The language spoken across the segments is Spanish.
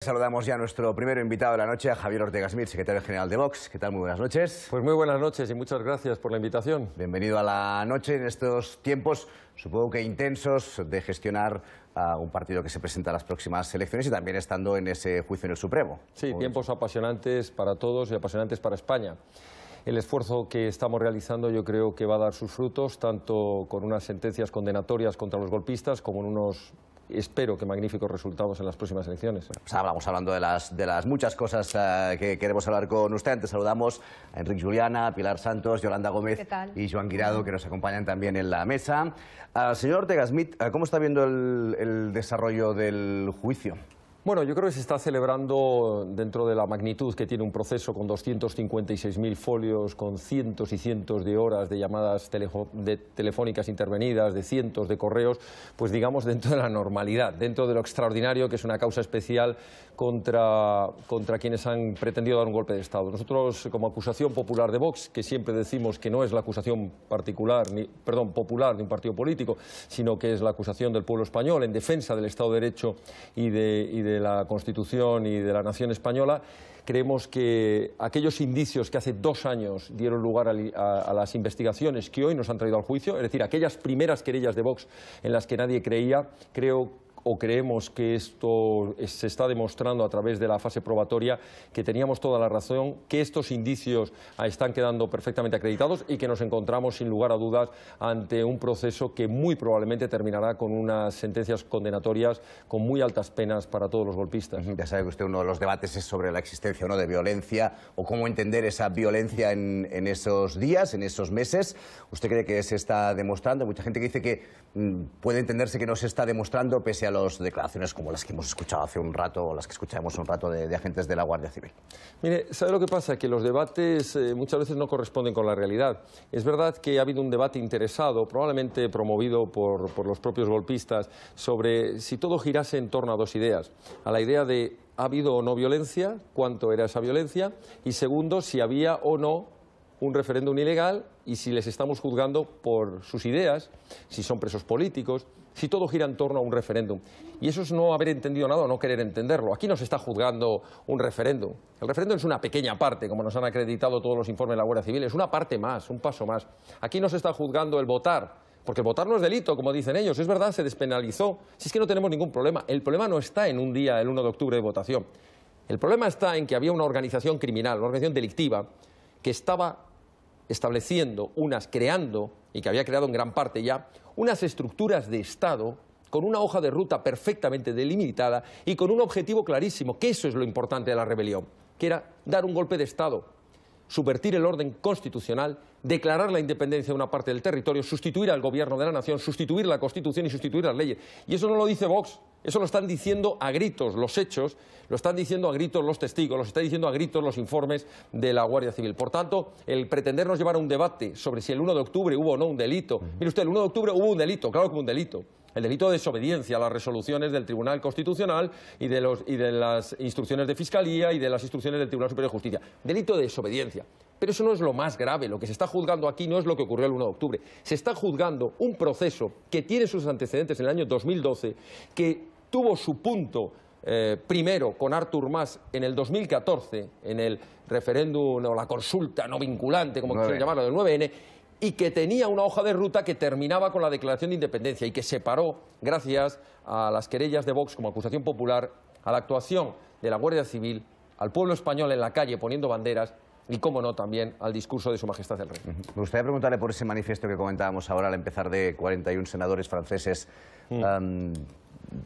Saludamos ya a nuestro primero invitado de la noche, a Javier Ortega Smith, secretario general de Vox. ¿Qué tal? Muy buenas noches. Pues muy buenas noches y muchas gracias por la invitación. Bienvenido a la noche en estos tiempos, supongo que intensos, de gestionar a un partido que se presenta a las próximas elecciones y también estando en ese juicio en el Supremo. Sí, tiempos apasionantes para todos y apasionantes para España. El esfuerzo que estamos realizando yo creo que va a dar sus frutos, tanto con unas sentencias condenatorias contra los golpistas como en unos, espero que magníficos resultados en las próximas elecciones. Pues vamos hablando de las muchas cosas que queremos hablar con usted. Antes saludamos a Enric Juliana, Pilar Santos, Yolanda Gómez y Joan Guirado, que nos acompañan también en la mesa. Señor Ortega Smith, ¿cómo está viendo el desarrollo del juicio? Bueno, yo creo que se está celebrando dentro de la magnitud que tiene un proceso con 256.000 folios, con cientos y cientos de horas de llamadas telefónicas intervenidas, de cientos de correos, pues digamos dentro de la normalidad, dentro de lo extraordinario que es una causa especial contra quienes han pretendido dar un golpe de Estado. Nosotros, como acusación popular de Vox, que siempre decimos que no es la acusación popular de un partido político, sino que es la acusación del pueblo español en defensa del Estado de Derecho y de la Constitución y de la nación española, creemos que aquellos indicios que hace 2 años dieron lugar a las investigaciones que hoy nos han traído al juicio, es decir, aquellas primeras querellas de Vox en las que nadie creía, creemos que esto se está demostrando a través de la fase probatoria, que teníamos toda la razón, que estos indicios están quedando perfectamente acreditados y que nos encontramos sin lugar a dudas ante un proceso que muy probablemente terminará con unas sentencias condenatorias con muy altas penas para todos los golpistas. Ya sabe que usted uno de los debates es sobre la existencia o no de violencia o cómo entender esa violencia en esos días, en esos meses. ¿Usted cree que se está demostrando? Mucha gente que dice que puede entenderse que no se está demostrando pese a las declaraciones como las que hemos escuchado hace un rato o las que escuchamos un rato de agentes de la Guardia Civil. Mire, ¿sabe lo que pasa? Que los debates muchas veces no corresponden con la realidad. Es verdad que ha habido un debate interesado, probablemente promovido por los propios golpistas, sobre si todo girase en torno a 2 ideas. A la idea de ¿ha habido o no violencia? ¿Cuánto era esa violencia? Y segundo, si había o no un referéndum ilegal y si les estamos juzgando por sus ideas, si son presos políticos, si todo gira en torno a un referéndum. Y eso es no haber entendido nada o no querer entenderlo. Aquí no se está juzgando un referéndum. El referéndum es una pequeña parte, como nos han acreditado todos los informes de la Guardia Civil, es una parte más, un paso más. Aquí no se está juzgando el votar, porque votar no es delito, como dicen ellos. Es verdad, se despenalizó. Si es que no tenemos ningún problema. El problema no está en un día, el 1 de octubre, de votación. El problema está en que había una organización criminal, una organización delictiva, que estaba creando, y que había creado en gran parte ya, unas estructuras de Estado con una hoja de ruta perfectamente delimitada y con un objetivo clarísimo, que eso es lo importante de la rebelión, que era dar un golpe de Estado, subvertir el orden constitucional, declarar la independencia de una parte del territorio, sustituir al gobierno de la nación, sustituir la Constitución y sustituir las leyes. Y eso no lo dice Vox, eso lo están diciendo a gritos los hechos, lo están diciendo a gritos los testigos, lo están diciendo a gritos los informes de la Guardia Civil. Por tanto, el pretendernos llevar a un debate sobre si el 1 de octubre hubo o no un delito. Mire usted, el 1 de octubre hubo un delito, claro que hubo un delito. El delito de desobediencia a las resoluciones del Tribunal Constitucional y de las instrucciones de Fiscalía y de las instrucciones del Tribunal Superior de Justicia. Delito de desobediencia. Pero eso no es lo más grave. Lo que se está juzgando aquí no es lo que ocurrió el 1 de octubre. Se está juzgando un proceso que tiene sus antecedentes en el año 2012, que tuvo su punto primero con Artur Mas en el 2014, en el referéndum o la consulta no vinculante, como quisieran llamarlo, del 9N, y que tenía una hoja de ruta que terminaba con la declaración de independencia y que separó, gracias a las querellas de Vox como acusación popular, a la actuación de la Guardia Civil, al pueblo español en la calle poniendo banderas y, cómo no, también al discurso de Su Majestad el Rey. Me gustaría preguntarle por ese manifiesto que comentábamos ahora al empezar, de 41 senadores franceses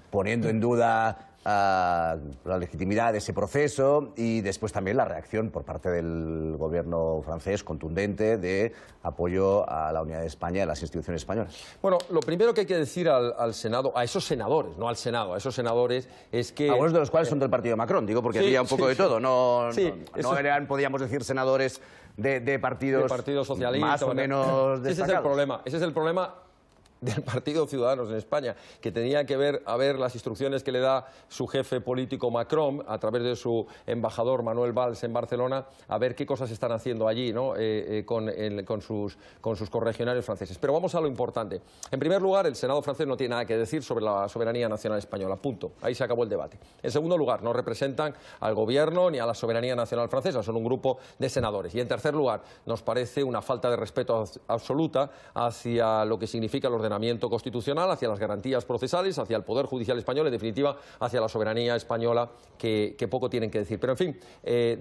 poniendo en duda la legitimidad de ese proceso, y después también la reacción por parte del gobierno francés contundente de apoyo a la unidad de España y a las instituciones españolas. Bueno, lo primero que hay que decir al Senado, a esos senadores, no al Senado, a esos senadores, es que... Algunos de los cuales son del partido de Macron, digo, porque había un poco de todo, no eran, podríamos decir, senadores de partidos socialistas más o menos destacados. Ese es el problema. del Partido Ciudadanos en España, que tenía que ver a ver las instrucciones que le da su jefe político Macron a través de su embajador Manuel Valls en Barcelona, a ver qué cosas están haciendo allí, ¿no? con sus correligionarios franceses. Pero vamos a lo importante. En primer lugar, el Senado francés no tiene nada que decir sobre la soberanía nacional española, punto. Ahí se acabó el debate. En segundo lugar, no representan al gobierno ni a la soberanía nacional francesa, son un grupo de senadores. Y en tercer lugar, nos parece una falta de respeto absoluta hacia lo que significa el ordenamiento constitucional, hacia las garantías procesales, hacia el Poder Judicial español, en definitiva, hacia la soberanía española, que poco tienen que decir. Pero, en fin,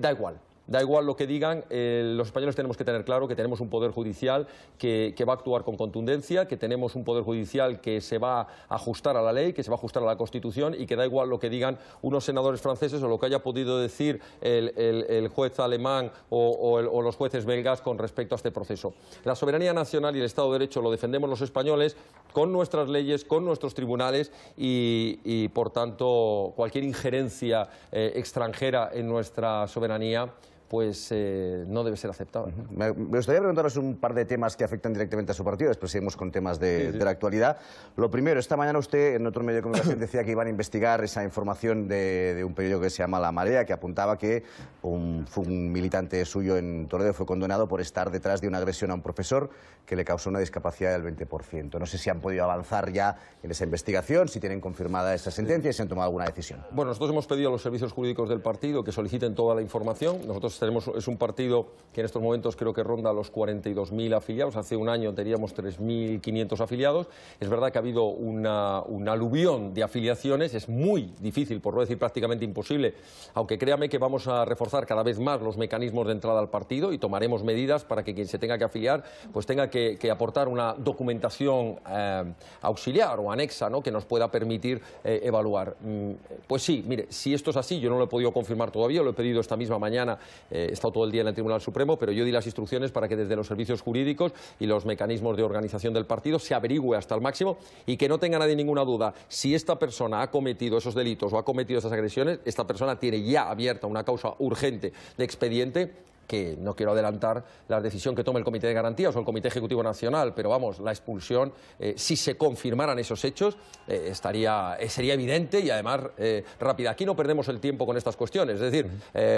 da igual. Da igual lo que digan, los españoles tenemos que tener claro que tenemos un Poder Judicial que va a actuar con contundencia, que tenemos un Poder Judicial que se va a ajustar a la ley, que se va a ajustar a la Constitución y que da igual lo que digan unos senadores franceses o lo que haya podido decir el juez alemán o los jueces belgas con respecto a este proceso. La soberanía nacional y el Estado de Derecho lo defendemos los españoles con nuestras leyes, con nuestros tribunales y por tanto, cualquier injerencia extranjera en nuestra soberanía pues no debe ser aceptada. Me gustaría preguntaros un par de temas que afectan directamente a su partido, después seguimos con temas de la actualidad. Lo primero, esta mañana usted en otro medio de comunicación decía que iban a investigar esa información de un periódico que se llama La Marea, que apuntaba que un militante suyo en Toledo fue condenado por estar detrás de una agresión a un profesor que le causó una discapacidad del 20%. No sé si han podido avanzar ya en esa investigación, si tienen confirmada esa sentencia y si han tomado alguna decisión. Bueno, nosotros hemos pedido a los servicios jurídicos del partido que soliciten toda la información. Nosotros es un partido que en estos momentos creo que ronda los 42.000 afiliados. Hace un año teníamos 3.500 afiliados. Es verdad que ha habido un aluvión de afiliaciones. Es muy difícil, por no decir prácticamente imposible, aunque créame que vamos a reforzar cada vez más los mecanismos de entrada al partido y tomaremos medidas para que quien se tenga que afiliar pues tenga que aportar una documentación auxiliar o anexa, ¿no?, que nos pueda permitir evaluar. Pues sí, mire, si esto es así, yo no lo he podido confirmar todavía, lo he pedido esta misma mañana. He estado todo el día en el Tribunal Supremo, pero yo di las instrucciones para que desde los servicios jurídicos y los mecanismos de organización del partido se averigüe hasta el máximo y que no tenga nadie ninguna duda. Si esta persona ha cometido esos delitos o ha cometido esas agresiones, esta persona tiene ya abierta una causa urgente de expediente, que no quiero adelantar la decisión que tome el Comité de Garantías o el Comité Ejecutivo Nacional, pero vamos, la expulsión, si se confirmaran esos hechos, sería evidente y además rápida. Aquí no perdemos el tiempo con estas cuestiones, es decir,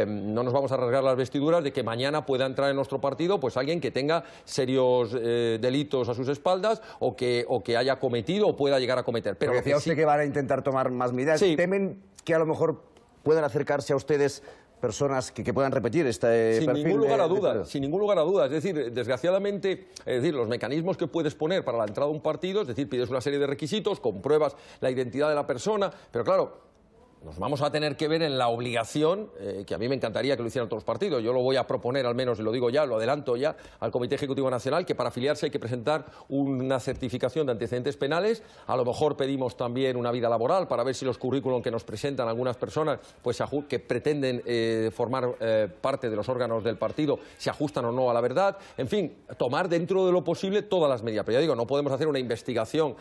no nos vamos a rasgar las vestiduras de que mañana pueda entrar en nuestro partido pues alguien que tenga serios delitos a sus espaldas o que haya cometido o pueda llegar a cometer. Pero decía usted que van a intentar tomar más medidas. Sí. ¿Temen que a lo mejor puedan acercarse a ustedes personas que puedan repetir este sin perfil? Ningún lugar a dudas, sin ningún lugar a dudas. Es decir, desgraciadamente, los mecanismos que puedes poner para la entrada a un partido, es decir, pides una serie de requisitos, compruebas la identidad de la persona, pero claro, nos vamos a tener que ver en la obligación, que a mí me encantaría que lo hicieran todos los partidos. Yo lo voy a proponer, al menos, y lo digo ya, lo adelanto ya, al Comité Ejecutivo Nacional, que para afiliarse hay que presentar una certificación de antecedentes penales. A lo mejor pedimos también una vida laboral para ver si los currículum que nos presentan algunas personas pues, que pretenden formar parte de los órganos del partido se ajustan o no a la verdad. En fin, tomar dentro de lo posible todas las medidas. Pero ya digo, no podemos hacer una investigación,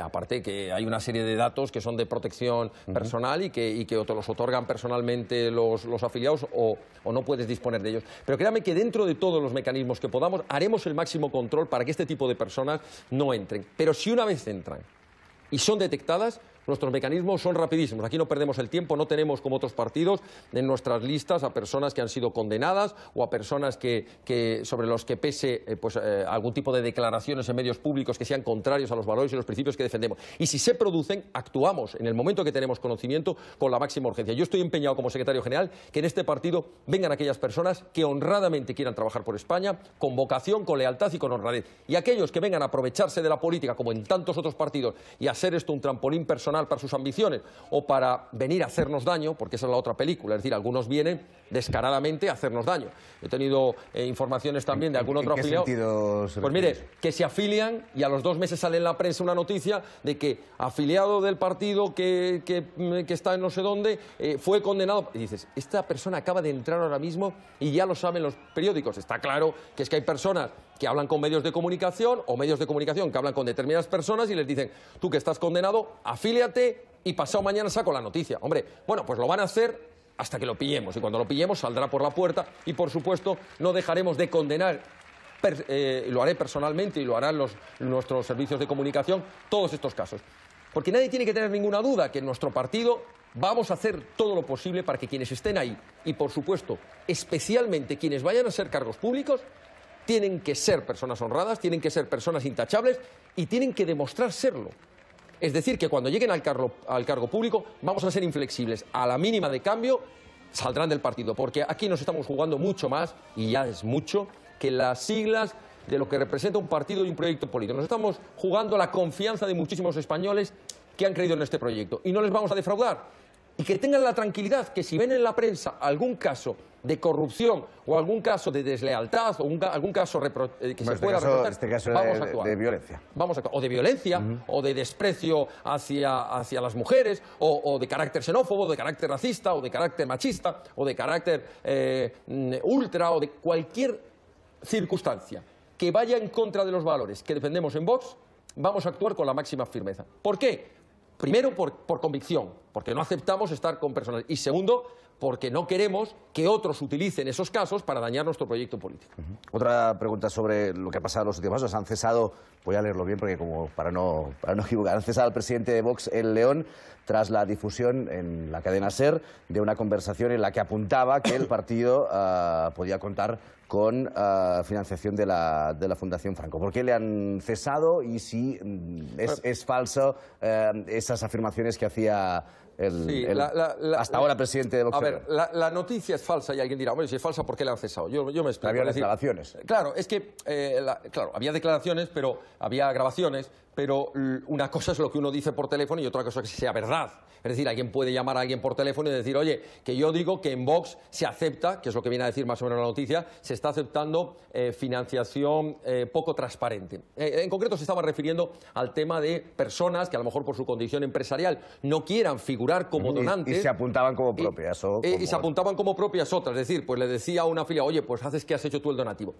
aparte que hay una serie de datos que son de protección personal y que te los otorgan personalmente los afiliados o no puedes disponer de ellos. Pero créame que dentro de todos los mecanismos que podamos haremos el máximo control para que este tipo de personas no entren. Pero si una vez entran y son detectadas, nuestros mecanismos son rapidísimos. Aquí no perdemos el tiempo, no tenemos como otros partidos en nuestras listas a personas que han sido condenadas o a personas sobre los que pese algún tipo de declaraciones en medios públicos que sean contrarios a los valores y los principios que defendemos. Y si se producen, actuamos en el momento que tenemos conocimiento con la máxima urgencia. Yo estoy empeñado como secretario general que en este partido vengan aquellas personas que honradamente quieran trabajar por España, con vocación, con lealtad y con honradez. Y aquellos que vengan a aprovecharse de la política, como en tantos otros partidos, y hacer esto un trampolín personal para sus ambiciones o para venir a hacernos daño, porque esa es la otra película, es decir, algunos vienen descaradamente a hacernos daño. He tenido informaciones también de algún otro afiliado. ¿En qué sentido se pues mire, que se afilian y a los 2 meses sale en la prensa una noticia de que afiliado del partido que está en no sé dónde fue condenado. Y dices, esta persona acaba de entrar ahora mismo y ya lo saben los periódicos. Está claro que es que hay personas que hablan con medios de comunicación o medios de comunicación que hablan con determinadas personas y les dicen, tú que estás condenado, afíliate y pasado mañana saco la noticia. Hombre, bueno, pues lo van a hacer hasta que lo pillemos y cuando lo pillemos saldrá por la puerta y por supuesto no dejaremos de condenar lo haré personalmente y lo harán nuestros servicios de comunicación, todos estos casos. Porque nadie tiene que tener ninguna duda que en nuestro partido vamos a hacer todo lo posible para que quienes estén ahí, y por supuesto, especialmente quienes vayan a ser cargos públicos, tienen que ser personas honradas, tienen que ser personas intachables y tienen que demostrar serlo. Es decir, que cuando lleguen al cargo público vamos a ser inflexibles. A la mínima de cambio saldrán del partido, porque aquí nos estamos jugando mucho más, y ya es mucho, que las siglas de lo que representa un partido y un proyecto político. Nos estamos jugando la confianza de muchísimos españoles que han creído en este proyecto, y no les vamos a defraudar. Y que tengan la tranquilidad que si ven en la prensa algún caso de corrupción o algún caso de deslealtad o algún caso que se pueda reportar, vamos a actuar. De violencia. Vamos a actuar. O de violencia, o de desprecio hacia las mujeres, o de carácter xenófobo, o de carácter racista, o de carácter machista, o de carácter ultra, o de cualquier circunstancia que vaya en contra de los valores que defendemos en Vox, vamos a actuar con la máxima firmeza. ¿Por qué? Primero, por convicción, porque no aceptamos estar con personas. Y segundo, porque no queremos que otros utilicen esos casos para dañar nuestro proyecto político. Otra pregunta sobre lo que ha pasado en los últimos años. Han cesado, voy a leerlo bien porque como para no equivocar, han cesado al presidente de Vox en León tras la difusión en la cadena SER de una conversación en la que apuntaba que el partido podía contar con financiación de la Fundación Franco. ¿Por qué le han cesado y si es falso esas afirmaciones que hacía hasta ahora presidente de Vox? A ver, la noticia es falsa y alguien dirá, bueno, si es falsa, ¿por qué le han cesado? Yo me explico. Había declaraciones. Claro, es que, claro, había declaraciones, pero había grabaciones, pero una cosa es lo que uno dice por teléfono y otra cosa es que sea verdad. Es decir, alguien puede llamar a alguien por teléfono y decir, oye, que yo digo que en Vox se acepta, que es lo que viene a decir más o menos la noticia, se está aceptando financiación poco transparente. En concreto se estaba refiriendo al tema de personas que a lo mejor por su condición empresarial no quieran figurar como donantes. Y se apuntaban como propias. Y se apuntaban como propias otras. Es decir, pues le decía a una afiliada, oye, pues haces que has hecho tú el donativo.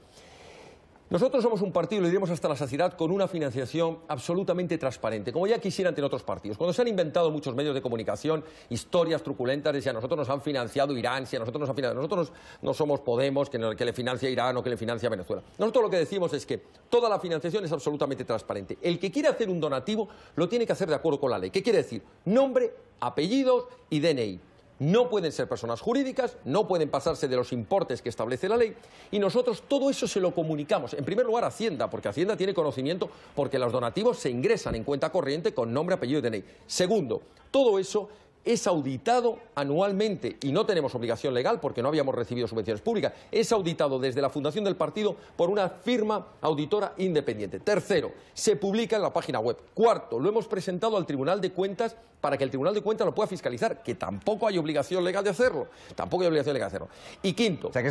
Nosotros somos un partido, lo diremos hasta la saciedad, con una financiación absolutamente transparente, como ya quisieran tener otros partidos. Cuando se han inventado muchos medios de comunicación, historias truculentas, de si a nosotros nos han financiado Irán, si a nosotros nos han financiado... Nosotros no somos Podemos, que le financia Irán o que le financia Venezuela. Nosotros lo que decimos es que toda la financiación es absolutamente transparente. El que quiere hacer un donativo lo tiene que hacer de acuerdo con la ley. ¿Qué quiere decir? Nombre, apellidos y DNI. No pueden ser personas jurídicas, no pueden pasarse de los importes que establece la ley, y nosotros todo eso se lo comunicamos. En primer lugar, a Hacienda, porque Hacienda tiene conocimiento, porque los donativos se ingresan en cuenta corriente con nombre, apellido y DNI. Segundo, todo eso es auditado anualmente y no tenemos obligación legal porque no habíamos recibido subvenciones públicas. Es auditado desde la fundación del partido por una firma auditora independiente. Tercero, se publica en la página web. Cuarto, lo hemos presentado al Tribunal de Cuentas para que el Tribunal de Cuentas lo pueda fiscalizar, que tampoco hay obligación legal de hacerlo. Tampoco hay obligación legal de hacerlo. Y quinto... O sea, que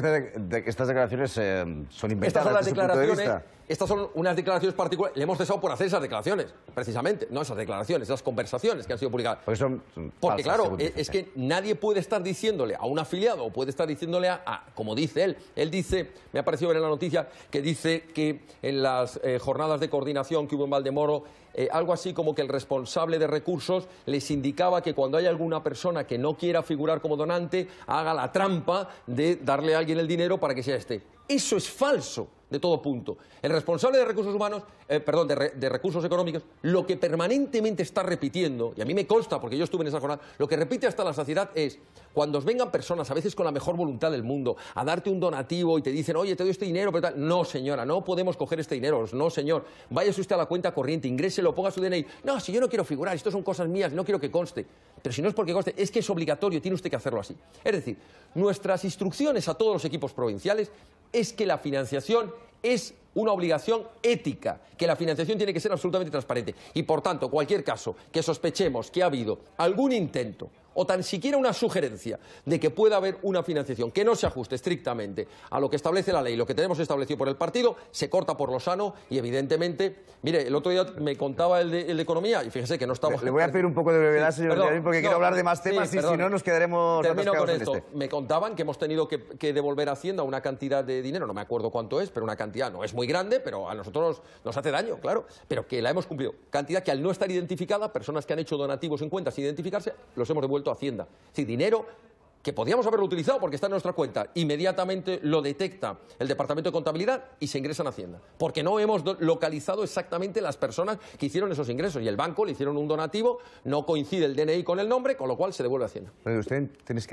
estas declaraciones son inventadas. Estas son las desde su punto de declaraciones... vista. Estas son unas declaraciones particulares. Le hemos cesado por hacer esas declaraciones, precisamente. No esas declaraciones, esas conversaciones que han sido publicadas. Porque son Porque falsas, claro, es que nadie puede estar diciéndole a un afiliado o puede estar diciéndole como dice él dice, me ha parecido ver en la noticia, que dice que en las jornadas de coordinación que hubo en Valdemoro, algo así como que el responsable de recursos les indicaba que cuando hay alguna persona que no quiera figurar como donante, haga la trampa de darle a alguien el dinero para que sea este. Eso es falso de todo punto. El responsable de recursos humanos, de recursos económicos, lo que permanentemente está repitiendo, y a mí me consta porque yo estuve en esa jornada, lo que repite hasta la saciedad es, cuando os vengan personas, a veces con la mejor voluntad del mundo, a darte un donativo y te dicen, oye, te doy este dinero, pero tal. No, señora, no podemos coger este dinero. No, señor, váyase usted a la cuenta corriente, ingréselo, ponga su DNI. No, si yo no quiero figurar, esto son cosas mías, no quiero que conste. Pero si no es porque conste, es que es obligatorio, tiene usted que hacerlo así. Es decir, nuestras instrucciones a todos los equipos provinciales es que la financiación es una obligación ética, que la financiación tiene que ser absolutamente transparente. Y, por tanto, cualquier caso que sospechemos que ha habido algún intento o tan siquiera una sugerencia de que pueda haber una financiación que no se ajuste estrictamente a lo que establece la ley, lo que tenemos establecido por el partido, se corta por lo sano y, evidentemente, mire, el otro día me contaba el de Economía y fíjese que no estamos... Le voy a pedir un poco de brevedad, señor Llavín, porque quiero hablar de más temas y si no nos quedaremos... Termino con esto. Me contaban que hemos tenido que devolver a Hacienda una cantidad de dinero, no me acuerdo cuánto es, pero una cantidad no es muy grande, pero a nosotros nos hace daño, claro, pero que la hemos cumplido. Cantidad que al no estar identificada, personas que han hecho donativos en cuentas sin identificarse, los hemos devuelto a Hacienda. Es decir, dinero que podíamos haberlo utilizado porque está en nuestra cuenta, inmediatamente lo detecta el Departamento de Contabilidad y se ingresa en Hacienda. Porque no hemos localizado exactamente las personas que hicieron esos ingresos. Y el banco le hicieron un donativo, no coincide el DNI con el nombre, con lo cual se devuelve a Hacienda. Pero ¿usted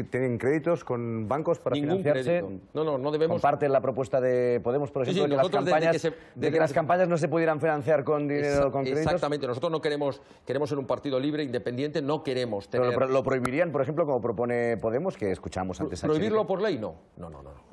tienen créditos con bancos para Ningún financiarse? crédito. No debemos. ¿Comparte la propuesta de Podemos, por ejemplo, Sí, de que las campañas no se pudieran financiar con dinero, con créditos? Exactamente. Nosotros no queremos ser un partido libre, independiente, no queremos tener... Pero lo prohibirían, por ejemplo, como propone Podemos, que escuchamos antes. ¿Prohibirlo por ley? No.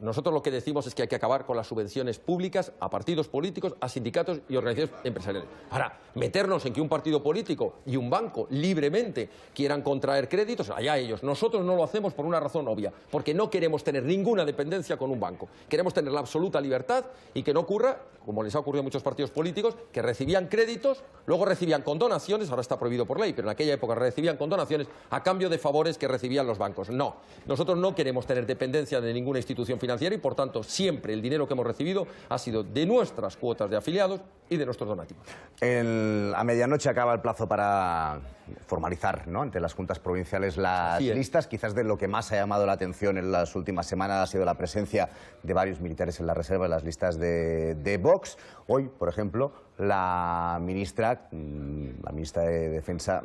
Nosotros lo que decimos es que hay que acabar con las subvenciones públicas a partidos políticos, a sindicatos y organizaciones empresariales. Ahora, meternos en que un partido político y un banco libremente quieran contraer créditos, allá ellos. Nosotros no lo hacemos por una razón obvia, porque no queremos tener ninguna dependencia con un banco. Queremos tener la absoluta libertad y que no ocurra, como les ha ocurrido a muchos partidos políticos, que recibían créditos, luego recibían condonaciones, ahora está prohibido por ley, pero en aquella época recibían condonaciones a cambio de favores que recibían los bancos. No, nosotros no queremos tener dependencia de ninguna institución financiera y, por tanto, siempre el dinero que hemos recibido ha sido de nuestras cuotas de afiliados y de nuestros donativos. A medianoche acaba el plazo para formalizar, ¿no?, ante las juntas provinciales las listas. Quizás de lo que más ha llamado la atención en las últimas semanas ha sido la presencia de varios militares en la reserva en las listas de Vox. Hoy, por ejemplo, la ministra de Defensa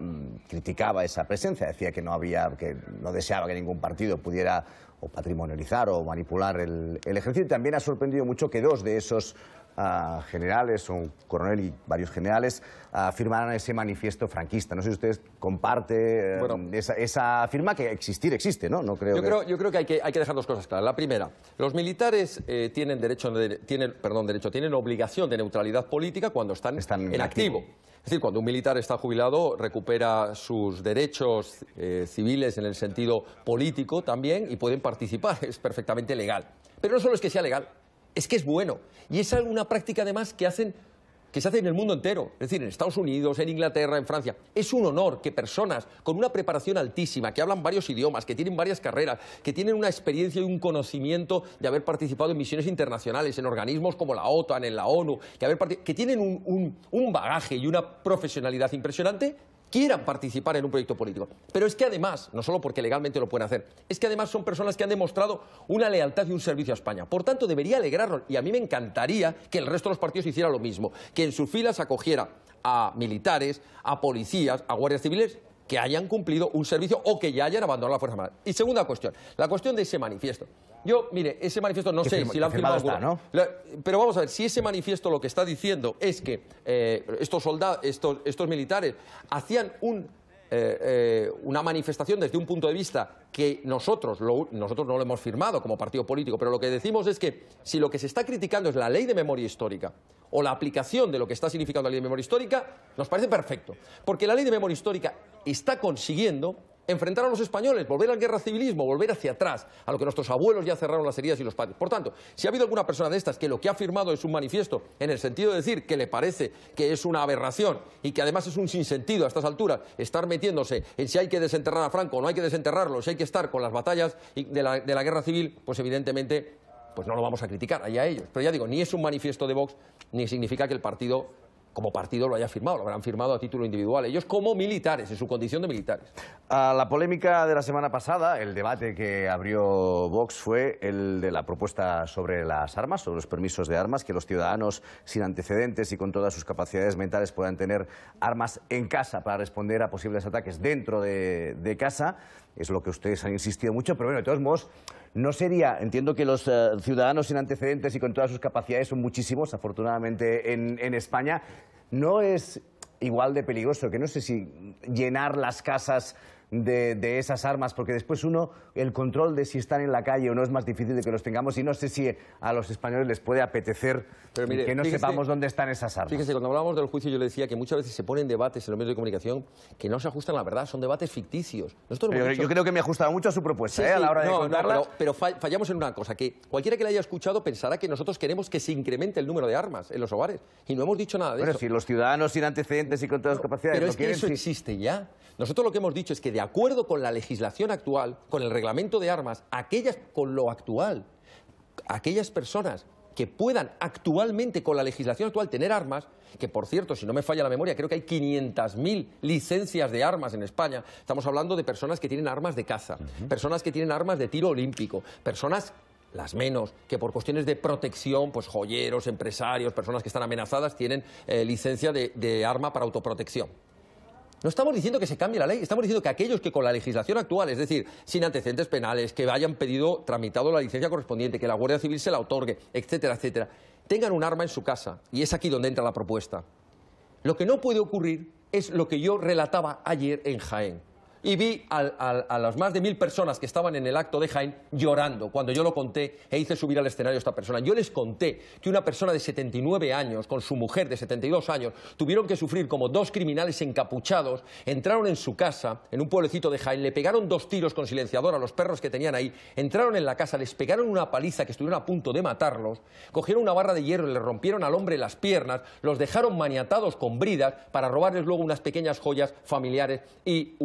criticaba esa presencia, decía que no deseaba que ningún partido pudiera o patrimonializar o manipular el ejército, y también ha sorprendido mucho que dos de esos generales, un coronel y varios generales, firmaran ese manifiesto franquista. No sé si usted comparte esa firma, que existe, ¿no? Yo creo que hay que dejar dos cosas claras. La primera, los militares tienen obligación de neutralidad política cuando están en activo. Es decir, cuando un militar está jubilado, recupera sus derechos civiles en el sentido político también y pueden participar. Es perfectamente legal. Pero no solo es que sea legal, es que es bueno. Y es una práctica, además, que se hace en el mundo entero. Es decir, en Estados Unidos, en Inglaterra, en Francia. Es un honor que personas con una preparación altísima, que hablan varios idiomas, que tienen varias carreras, que tienen una experiencia y un conocimiento de haber participado en misiones internacionales, en organismos como la OTAN, en la ONU, que tienen un bagaje y una profesionalidad impresionante, quieran participar en un proyecto político. Pero es que además, no solo porque legalmente lo pueden hacer, es que además son personas que han demostrado una lealtad y un servicio a España. Por tanto, debería alegrarnos, y a mí me encantaría que el resto de los partidos hiciera lo mismo, que en sus filas acogiera a militares, a policías, a guardias civiles que hayan cumplido un servicio o que ya hayan abandonado la Fuerza Armada. Y segunda cuestión, la cuestión de ese manifiesto. Mire, ese manifiesto no sé si lo han firmado alguno, ¿no? Pero vamos a ver, si ese manifiesto lo que está diciendo es que estos militares hacían una manifestación desde un punto de vista que nosotros no lo hemos firmado como partido político, pero lo que decimos es que si lo que se está criticando es la ley de memoria histórica o la aplicación de lo que está significando la ley de memoria histórica, nos parece perfecto, porque la ley de memoria histórica está consiguiendo enfrentar a los españoles, volver al guerracivilismo, volver hacia atrás, a lo que nuestros abuelos ya cerraron las heridas y los patios. Por tanto, si ha habido alguna persona de estas que lo que ha firmado es un manifiesto en el sentido de decir que le parece que es una aberración y que además es un sinsentido a estas alturas estar metiéndose en si hay que desenterrar a Franco o no hay que desenterrarlo, si hay que estar con las batallas de la guerra civil, pues evidentemente no lo vamos a criticar, allá ellos. Pero ya digo, ni es un manifiesto de Vox, ni significa que el partido, como partido, lo haya firmado, lo habrán firmado a título individual, ellos como militares, en su condición de militares. La polémica de la semana pasada, el debate que abrió Vox, fue el de la propuesta sobre las armas, sobre los permisos de armas, que los ciudadanos sin antecedentes y con todas sus capacidades mentales puedan tener armas en casa para responder a posibles ataques dentro de casa. Es lo que ustedes han insistido mucho, pero bueno, de todos modos, no sería, entiendo que los ciudadanos sin antecedentes y con todas sus capacidades son muchísimos, afortunadamente, en España. No es igual de peligroso, que no sé si llenar las casas de esas armas, porque después el control de si están en la calle o no es más difícil de que los tengamos, y no sé si a los españoles les puede apetecer que no sepamos dónde están esas armas. Fíjese, cuando hablábamos del juicio yo le decía que muchas veces se ponen debates en los medios de comunicación que no se ajustan a la verdad, son debates ficticios. Yo creo que me he ajustado mucho a su propuesta, a la hora de contarla. Pero fallamos en una cosa, que cualquiera que la haya escuchado pensará que nosotros queremos que se incremente el número de armas en los hogares, y no hemos dicho nada de eso. Si los ciudadanos sin antecedentes y con todas las capacidades pero es que eso existe ya. Nosotros lo que hemos dicho es que, de acuerdo con la legislación actual, con el reglamento de armas, con lo actual, aquellas personas que puedan actualmente, con la legislación actual, tener armas, que por cierto, si no me falla la memoria, creo que hay 500.000 licencias de armas en España. Estamos hablando de personas que tienen armas de caza, personas que tienen armas de tiro olímpico, personas, las menos, que por cuestiones de protección, pues joyeros, empresarios, personas que están amenazadas, tienen licencia de arma para autoprotección. No estamos diciendo que se cambie la ley, estamos diciendo que aquellos que con la legislación actual, es decir, sin antecedentes penales, que hayan tramitado la licencia correspondiente, que la Guardia Civil se la otorgue, etcétera, etcétera, tengan un arma en su casa. Y es aquí donde entra la propuesta. Lo que no puede ocurrir es lo que yo relataba ayer en Jaén. Y vi a las más de 1000 personas que estaban en el acto de Jaén llorando cuando yo lo conté e hice subir al escenario a esta persona. Yo les conté que una persona de 79 años con su mujer de 72 años tuvieron que sufrir como 2 criminales encapuchados, entraron en su casa, en un pueblecito de Jaén, le pegaron 2 tiros con silenciador a los perros que tenían ahí, entraron en la casa, les pegaron una paliza que estuvieron a punto de matarlos, cogieron una barra de hierro y le rompieron al hombre las piernas, los dejaron maniatados con bridas para robarles luego unas pequeñas joyas familiares y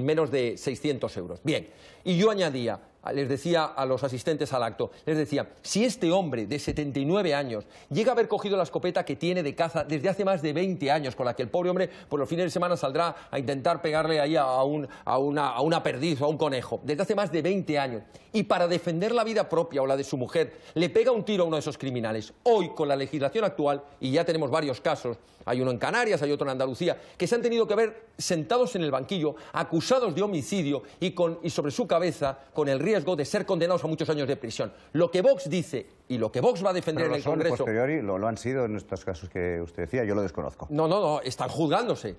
menos de 600 euros. Bien, y yo añadía, les decía a los asistentes al acto, les decía, si este hombre de 79 años llega a haber cogido la escopeta que tiene de caza desde hace más de 20 años, con la que el pobre hombre por los fines de semana saldrá a intentar pegarle ahí a una perdiz o a un conejo, desde hace más de 20 años, y para defender la vida propia o la de su mujer, le pega un tiro a uno de esos criminales, hoy con la legislación actual, y ya tenemos varios casos, hay uno en Canarias, hay otro en Andalucía, que se han tenido que ver sentados en el banquillo, acusados de homicidio y sobre su cabeza, con el riesgo de ser condenados a muchos años de prisión. Lo que Vox dice y lo que Vox va a defender en el Congreso... Posteriori, lo han sido en estos casos que usted decía, yo lo desconozco. No, están juzgándose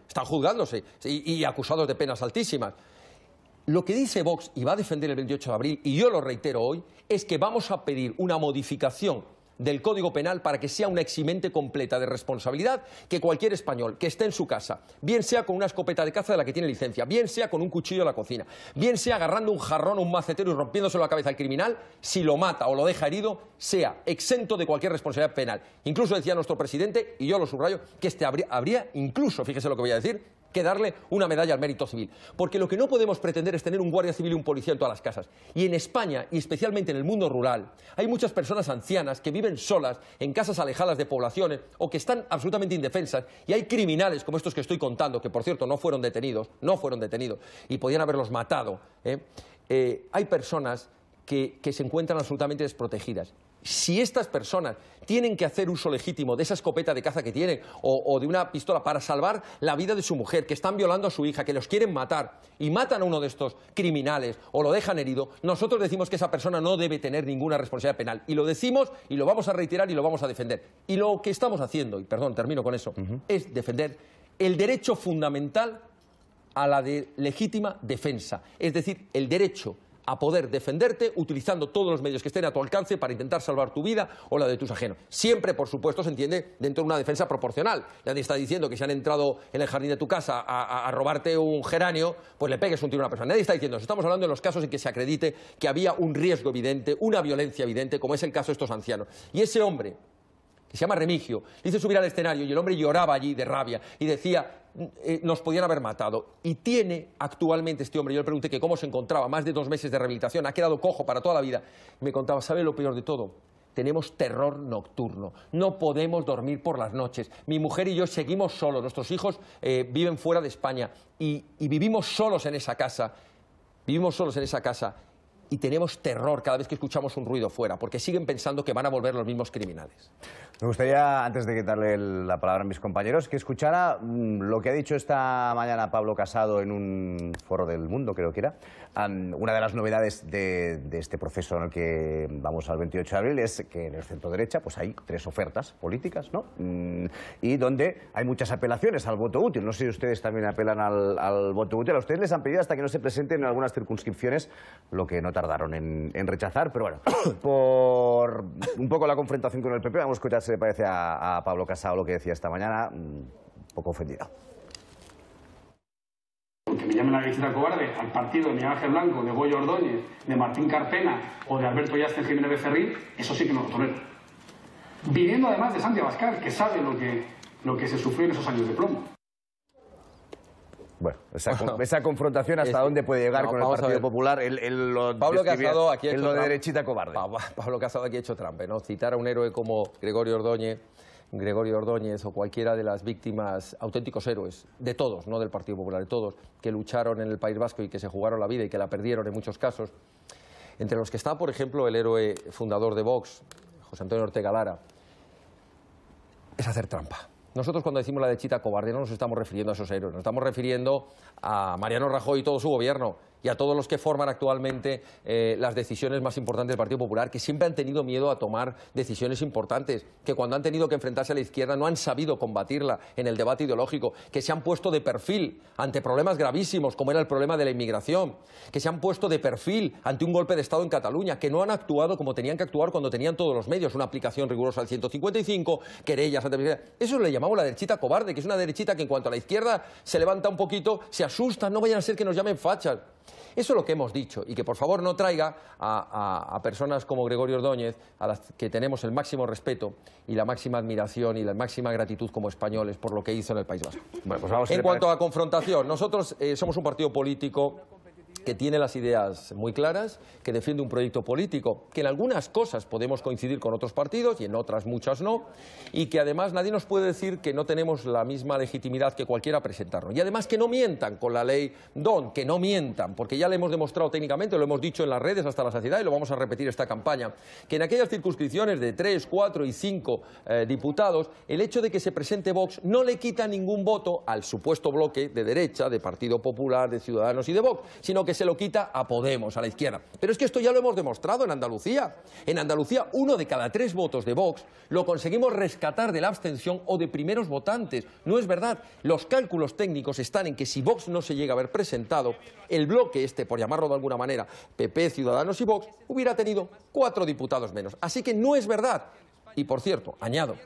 y acusados de penas altísimas. Lo que dice Vox y va a defender el 28 de abril, y yo lo reitero hoy, es que vamos a pedir una modificación del Código Penal para que sea una eximente completa de responsabilidad, que cualquier español que esté en su casa, bien sea con una escopeta de caza de la que tiene licencia, bien sea con un cuchillo de la cocina, bien sea agarrando un jarrón o un macetero y rompiéndose la cabeza al criminal, si lo mata o lo deja herido, sea exento de cualquier responsabilidad penal. Incluso decía nuestro presidente, y yo lo subrayo, que habría incluso, fíjese lo que voy a decir, que darle una medalla al mérito civil. Porque lo que no podemos pretender es tener un guardia civil y un policía en todas las casas. Y en España, y especialmente en el mundo rural, hay muchas personas ancianas que viven solas en casas alejadas de poblaciones o que están absolutamente indefensas. Y hay criminales como estos que estoy contando, que por cierto no fueron detenidos, y podían haberlos matado. Hay personas que se encuentran absolutamente desprotegidas. Si estas personas tienen que hacer uso legítimo de esa escopeta de caza que tienen o de una pistola para salvar la vida de su mujer, que están violando a su hija, que los quieren matar y matan a uno de estos criminales o lo dejan herido, nosotros decimos que esa persona no debe tener ninguna responsabilidad penal. Y lo decimos y lo vamos a reiterar y lo vamos a defender. Y lo que estamos haciendo, y perdón, termino con eso, es defender el derecho fundamental a la legítima defensa. Es decir, el derecho a poder defenderte utilizando todos los medios que estén a tu alcance para intentar salvar tu vida o la de tus ajenos. Siempre, por supuesto, se entiende dentro de una defensa proporcional. Nadie está diciendo que si han entrado en el jardín de tu casa a robarte un geranio, pues le pegues un tiro a una persona. Nadie está diciendo eso. Estamos hablando de los casos en que se acredite que había un riesgo evidente, una violencia evidente, como es el caso de estos ancianos. Y ese hombre, que se llama Remigio, le hizo subir al escenario y el hombre lloraba allí de rabia y decía... nos podían haber matado. Y tiene actualmente este hombre, yo le pregunté que cómo se encontraba, más de 2 meses de rehabilitación, ha quedado cojo para toda la vida. Me contaba, ¿sabe lo peor de todo? Tenemos terror nocturno, no podemos dormir por las noches. Mi mujer y yo seguimos solos, nuestros hijos viven fuera de España y vivimos solos en esa casa. Y tenemos terror cada vez que escuchamos un ruido fuera, porque siguen pensando que van a volver los mismos criminales. Me gustaría, antes de darle la palabra a mis compañeros, que escuchara lo que ha dicho esta mañana Pablo Casado en un foro del Mundo, creo que era. Una de las novedades de este proceso en el que vamos al 28 de abril es que en el centro derecha pues hay 3 ofertas políticas, ¿no? Y donde hay muchas apelaciones al voto útil. No sé si ustedes también apelan al voto útil. A ustedes les han pedido hasta que no se presenten en algunas circunscripciones, lo que no tardaron en rechazar. Pero bueno, por un poco la confrontación con el PP, vamos a escuchar si le parece a Pablo Casado lo que decía esta mañana, un poco ofendido. Que me llamen la visita cobarde al partido de Miguel Ángel Blanco, de Goyo Ordóñez, de Martín Carpena o de Alberto Yastel Jiménez Becerril, eso sí que no lo tolero. Viniendo además de Santi Abascal, que sabe lo que se sufrió en esos años de plomo. Bueno, esa confrontación, ¿hasta dónde puede llegar con el Partido Popular? Pablo Casado aquí ha hecho lo de derechita cobarde. Pablo Casado aquí ha hecho trampa, ¿no? Citar a un héroe como Gregorio Ordóñez o cualquiera de las víctimas, auténticos héroes, de todos, no del Partido Popular, de todos, que lucharon en el País Vasco y que se jugaron la vida y que la perdieron en muchos casos. Entre los que está, por ejemplo, el héroe fundador de Vox, José Antonio Ortega Lara, es hacer trampa. Nosotros cuando decimos la derechita cobarde no nos estamos refiriendo a esos héroes, nos estamos refiriendo a Mariano Rajoy y todo su gobierno y a todos los que forman actualmente las decisiones más importantes del Partido Popular, que siempre han tenido miedo a tomar decisiones importantes, que cuando han tenido que enfrentarse a la izquierda no han sabido combatirla en el debate ideológico, que se han puesto de perfil ante problemas gravísimos como era el problema de la inmigración, que se han puesto de perfil ante un golpe de Estado en Cataluña, que no han actuado como tenían que actuar cuando tenían todos los medios, una aplicación rigurosa al 155, querellas ante... Eso le llamamos la derechita cobarde, que es una derechita que en cuanto a la izquierda se levanta un poquito, se asusta, no vayan a ser que nos llamen fachas. Eso es lo que hemos dicho, y que por favor no traiga a personas como Gregorio Ordóñez, a las que tenemos el máximo respeto y la máxima admiración y la máxima gratitud como españoles por lo que hizo en el País Vasco. Bueno, pues vamos en cuanto a confrontación, nosotros somos un partido político que tiene las ideas muy claras, que defiende un proyecto político, que en algunas cosas podemos coincidir con otros partidos y en otras muchas no, y que además nadie nos puede decir que no tenemos la misma legitimidad que cualquiera a presentarnos. Y además que no mientan con la ley DON, que no mientan, porque ya le hemos demostrado técnicamente, lo hemos dicho en las redes hasta la saciedad y lo vamos a repetir esta campaña, que en aquellas circunscripciones de 3, 4 y 5 diputados, el hecho de que se presente Vox no le quita ningún voto al supuesto bloque de derecha, de Partido Popular, de Ciudadanos y de Vox, sino que se lo quita a Podemos, a la izquierda. Pero es que esto ya lo hemos demostrado en Andalucía. En Andalucía, 1 de cada 3 votos de Vox lo conseguimos rescatar de la abstención o de primeros votantes. No es verdad. Los cálculos técnicos están en que si Vox no se llega a haber presentado, el bloque este, por llamarlo de alguna manera, PP, Ciudadanos y Vox, hubiera tenido 4 diputados menos. Así que no es verdad. Y por cierto, añado,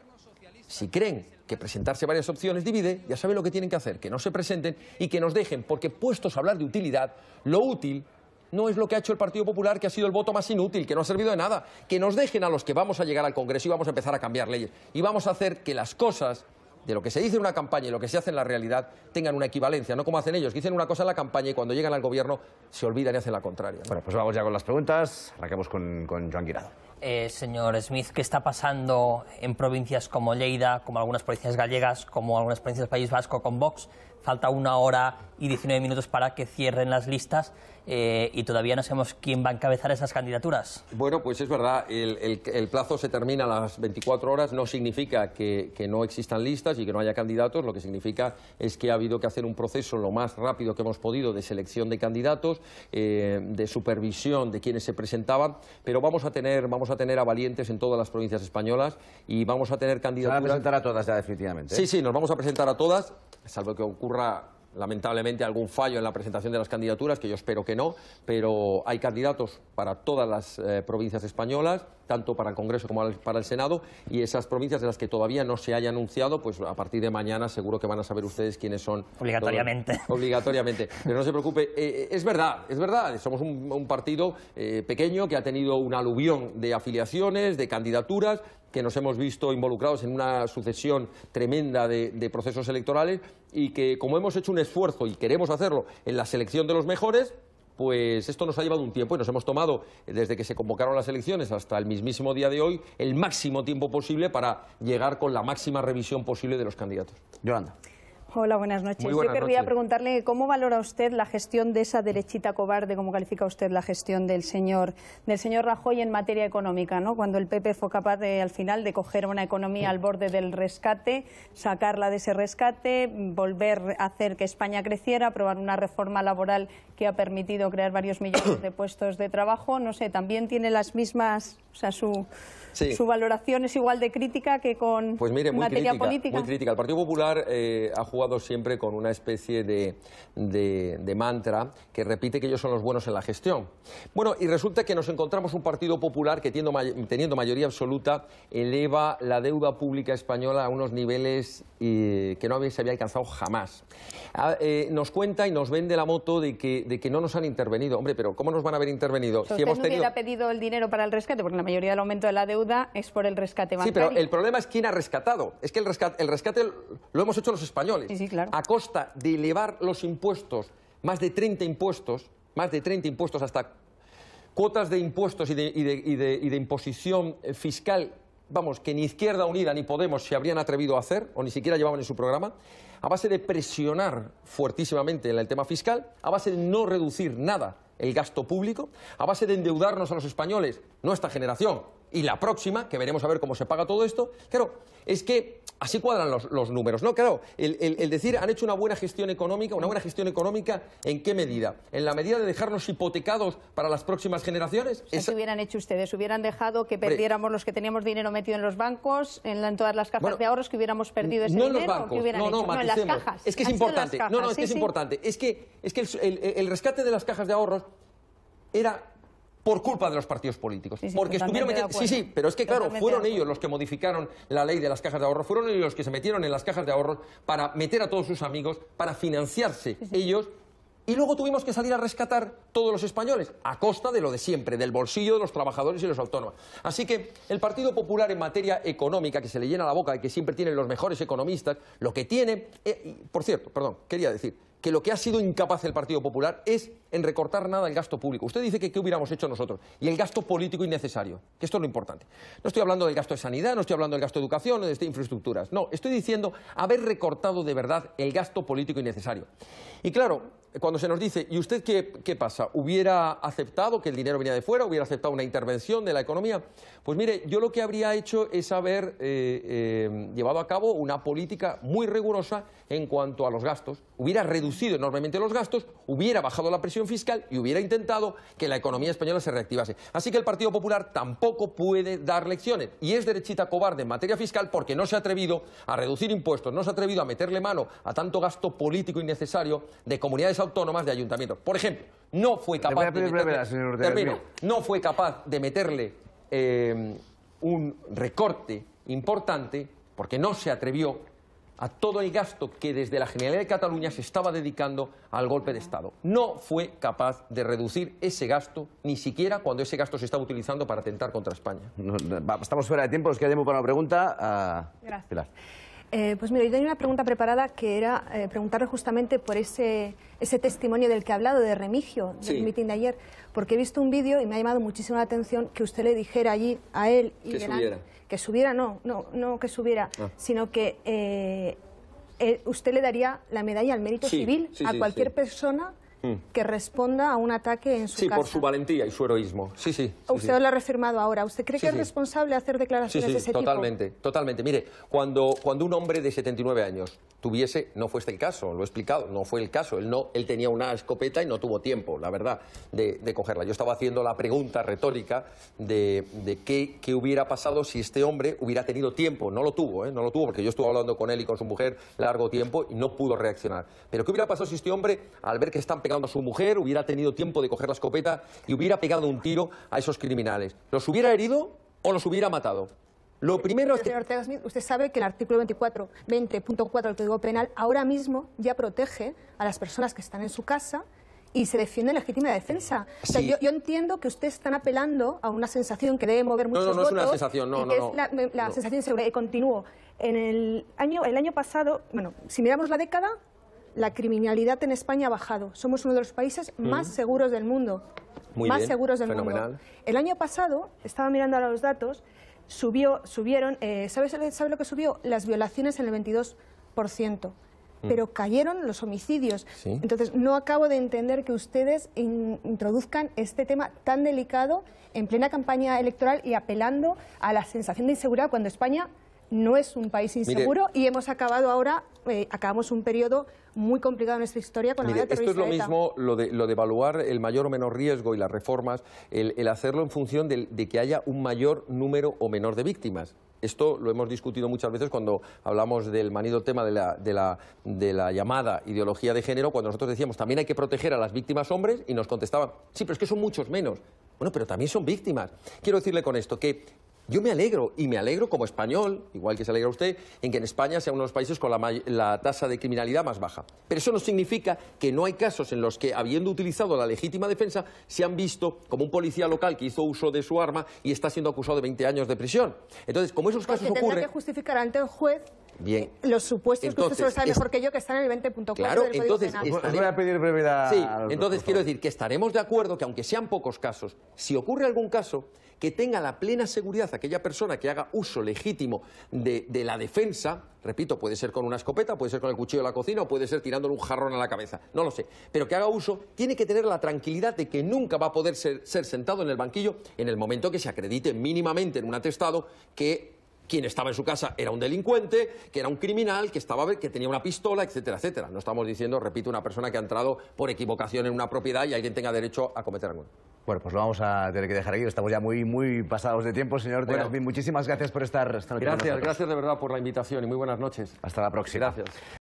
si creen que presentarse varias opciones divide, ya saben lo que tienen que hacer, que no se presenten y que nos dejen, porque puestos a hablar de utilidad, lo útil no es lo que ha hecho el Partido Popular, que ha sido el voto más inútil, que no ha servido de nada. Que nos dejen a los que vamos a llegar al Congreso y vamos a empezar a cambiar leyes. Y vamos a hacer que las cosas de lo que se dice en una campaña y lo que se hace en la realidad tengan una equivalencia, no como hacen ellos, que dicen una cosa en la campaña y cuando llegan al gobierno se olvidan y hacen la contraria. Bueno, pues vamos ya con las preguntas. Arrancamos con Joan Guirado. Señor Smith, ¿qué está pasando en provincias como Lleida, como algunas provincias gallegas, como algunas provincias del País Vasco con Vox? Falta 1 hora y 19 minutos para que cierren las listas y todavía no sabemos quién va a encabezar esas candidaturas. Bueno, pues es verdad, el plazo se termina a las 24 horas, no significa que no existan listas y que no haya candidatos, lo que significa es que ha habido que hacer un proceso lo más rápido que hemos podido de selección de candidatos, de supervisión de quienes se presentaban, pero vamos a tener a valientes en todas las provincias españolas y vamos a tener candidaturas... ¿Se van a presentar a todas ya definitivamente? Sí, nos vamos a presentar a todas, salvo que ocurra lamentablemente algún fallo en la presentación de las candidaturas, que yo espero que no, pero hay candidatos para todas las provincias españolas, tanto para el Congreso como para el Senado, y esas provincias de las que todavía no se haya anunciado, pues a partir de mañana seguro que van a saber ustedes quiénes son. Obligatoriamente. Obligatoriamente. Pero no se preocupe, es verdad, somos un partido pequeño que ha tenido un aluvión de afiliaciones, de candidaturas, que nos hemos visto involucrados en una sucesión tremenda de procesos electorales y que, como hemos hecho un esfuerzo y queremos hacerlo en la selección de los mejores, pues esto nos ha llevado un tiempo y nos hemos tomado, desde que se convocaron las elecciones hasta el mismísimo día de hoy, el máximo tiempo posible para llegar con la máxima revisión posible de los candidatos. Yolanda. Hola, buenas noches. Muy buenas Yo querría noches. preguntarle cómo valora usted la gestión de esa derechita cobarde, cómo califica usted la gestión del señor Rajoy en materia económica, ¿no? Cuando el PP fue capaz al final de coger una economía al borde del rescate, sacarla de ese rescate, volver a hacer que España creciera, aprobar una reforma laboral que ha permitido crear varios millones de puestos de trabajo. No sé, también tiene las mismas, o sea, su valoración es igual de crítica que con pues mire, materia política. Muy crítica. El Partido Popular ha jugado siempre con una especie de mantra que repite que ellos son los buenos en la gestión. Bueno, y resulta que nos encontramos un Partido Popular que, teniendo mayoría absoluta, eleva la deuda pública española a unos niveles que no se había alcanzado jamás. Nos cuenta y nos vende la moto de que de que no nos han intervenido. Hombre, pero ¿cómo nos van a haber intervenido? Si usted no hubiera pedido el dinero para el rescate, porque la mayoría del aumento de la deuda es por el rescate bancario. Sí, pero el problema es quién ha rescatado. Es que el rescate lo hemos hecho los españoles. Sí, claro. A costa de elevar los impuestos, más de 30 impuestos, hasta cuotas de impuestos y de imposición fiscal, vamos, que ni Izquierda Unida ni Podemos se habrían atrevido a hacer, o ni siquiera llevaban en su programa, a base de presionar fuertísimamente en el tema fiscal, a base de no reducir nada el gasto público, a base de endeudarnos a los españoles, no esta generación, y la próxima, que veremos a ver cómo se paga todo esto. Claro, es que así cuadran los números, ¿no? Claro, el decir han hecho una buena gestión económica, ¿en qué medida? ¿En la medida de dejarnos hipotecados para las próximas generaciones? ¿Qué hubieran hecho ustedes? ¿Hubieran dejado que perdiéramos los que teníamos dinero metido en los bancos, en todas las cajas de ahorros, que hubiéramos perdido ese dinero? No en los bancos, no, en las cajas. Es que es importante, es importante. Es que el rescate de las cajas de ahorros era por culpa de los partidos políticos. Porque estuvieron metiendo... Sí, pero es que claro, fueron ellos los que modificaron la ley de las cajas de ahorros, fueron ellos los que se metieron en las cajas de ahorros para meter a todos sus amigos, para financiarse ellos, y luego tuvimos que salir a rescatar todos los españoles, a costa de lo de siempre, del bolsillo de los trabajadores y los autónomos. Así que el Partido Popular en materia económica, que se le llena la boca y que siempre tienen los mejores economistas, lo que tiene... por cierto, perdón, quería decir que lo que ha sido incapaz el Partido Popular es en recortar nada el gasto público. Usted dice que qué hubiéramos hecho nosotros. Y el gasto político innecesario, que esto es lo importante. No estoy hablando del gasto de sanidad, no estoy hablando del gasto de educación, de infraestructuras. No, estoy diciendo haber recortado de verdad el gasto político innecesario. Y claro, cuando se nos dice, ¿y usted qué pasa? ¿Hubiera aceptado que el dinero venía de fuera? ¿Hubiera aceptado una intervención de la economía? Pues mire, yo lo que habría hecho es haber llevado a cabo una política muy rigurosa en cuanto a los gastos. Hubiera reducido enormemente los gastos, hubiera bajado la presión fiscal y hubiera intentado que la economía española se reactivase. Así que el Partido Popular tampoco puede dar lecciones. Y es derechita cobarde en materia fiscal porque no se ha atrevido a reducir impuestos, no se ha atrevido a meterle mano a tanto gasto político innecesario de comunidades autónomas, de ayuntamientos. Por ejemplo, no fue capaz de meterle un recorte importante, porque no se atrevió a todo el gasto que desde la Generalidad de Cataluña se estaba dedicando al golpe de Estado. No fue capaz de reducir ese gasto, ni siquiera cuando ese gasto se estaba utilizando para atentar contra España. Estamos fuera de tiempo, nos queda tiempo para una pregunta. Gracias. Pilar. Pues mira, yo tenía una pregunta preparada que era preguntarle justamente por ese testimonio del que ha hablado, de Remigio, del mitin de ayer, porque he visto un vídeo y me ha llamado muchísimo la atención que usted le dijera allí a él y que subiera, no que subiera, sino que usted le daría la medalla al mérito civil a cualquier persona que responda a un ataque en su casa. Sí, por su valentía y su heroísmo. Usted lo ha reafirmado ahora. ¿Usted cree que es responsable hacer declaraciones de ese tipo? Totalmente. Mire, cuando un hombre de 79 años tuviese, no fue este el caso, lo he explicado, no fue el caso, él tenía una escopeta y no tuvo tiempo, la verdad, de cogerla. Yo estaba haciendo la pregunta retórica de qué hubiera pasado si este hombre hubiera tenido tiempo. No lo tuvo, porque yo estuve hablando con él y con su mujer largo tiempo y no pudo reaccionar. Pero ¿qué hubiera pasado si este hombre, al ver que están pegando a su mujer, hubiera tenido tiempo de coger la escopeta y hubiera pegado un tiro a esos criminales? ¿Los hubiera herido o los hubiera matado? Lo primero es que... Señor Ortega Smith, usted sabe que el artículo 20.4 del Código Penal ahora mismo ya protege a las personas que están en su casa y se defiende legítima defensa. O sea, yo entiendo que ustedes están apelando a una sensación que debe mover muchos votos. No es una sensación, es la sensación de seguridad. Y continúo. El año pasado, bueno, si miramos la década, la criminalidad en España ha bajado. Somos uno de los países más seguros del mundo. Seguros del mundo. El año pasado, estaba mirando ahora los datos, subieron, ¿sabe lo que subió? Las violaciones en el 22%, pero cayeron los homicidios. Entonces, no acabo de entender que ustedes introduzcan este tema tan delicado en plena campaña electoral y apelando a la sensación de inseguridad cuando España no es un país inseguro. Y hemos acabado ahora, acabamos un periodo muy complicado en nuestra historia con la banda terrorista. Esto es lo mismo, lo de evaluar el mayor o menor riesgo y las reformas, el hacerlo en función de que haya un mayor número o menor de víctimas. Esto lo hemos discutido muchas veces cuando hablamos del manido tema de la llamada ideología de género, cuando nosotros decíamos también hay que proteger a las víctimas hombres y nos contestaban, sí, pero es que son muchos menos. Bueno, pero también son víctimas. Quiero decirle con esto que Yo me alegro, y me alegro como español, igual que se alegra usted, en que en España sea uno de los países con la tasa de criminalidad más baja. Pero eso no significa que no hay casos en los que, habiendo utilizado la legítima defensa, se han visto como un policía local que hizo uso de su arma y está siendo acusado de 20 años de prisión. Entonces, como esos casos ocurren... tendrá que justificar ante el juez bien, los supuestos que usted lo sabe mejor que yo, que están en el 20.4 claro, del Código entonces, Penal. Os voy a pedir brevedad. Sí, entonces quiero decir que estaremos de acuerdo que, aunque sean pocos casos, si ocurre algún caso, que tenga la plena seguridad aquella persona que haga uso legítimo de la defensa, repito, puede ser con una escopeta, puede ser con el cuchillo de la cocina o puede ser tirándole un jarrón a la cabeza, no lo sé, pero que haga uso, tiene que tener la tranquilidad de que nunca va a poder ser sentado en el banquillo en el momento que se acredite mínimamente en un atestado que quien estaba en su casa era un delincuente, que era un criminal, que tenía una pistola, etcétera, etcétera. No estamos diciendo, repito, una persona que ha entrado por equivocación en una propiedad y alguien tenga derecho a cometer algo. Bueno, pues lo vamos a tener que dejar aquí. Estamos ya muy pasados de tiempo, señor Ortega Smith. Muchísimas gracias por estar esta noche con nosotros. Gracias de verdad por la invitación y muy buenas noches. Hasta la próxima. Gracias.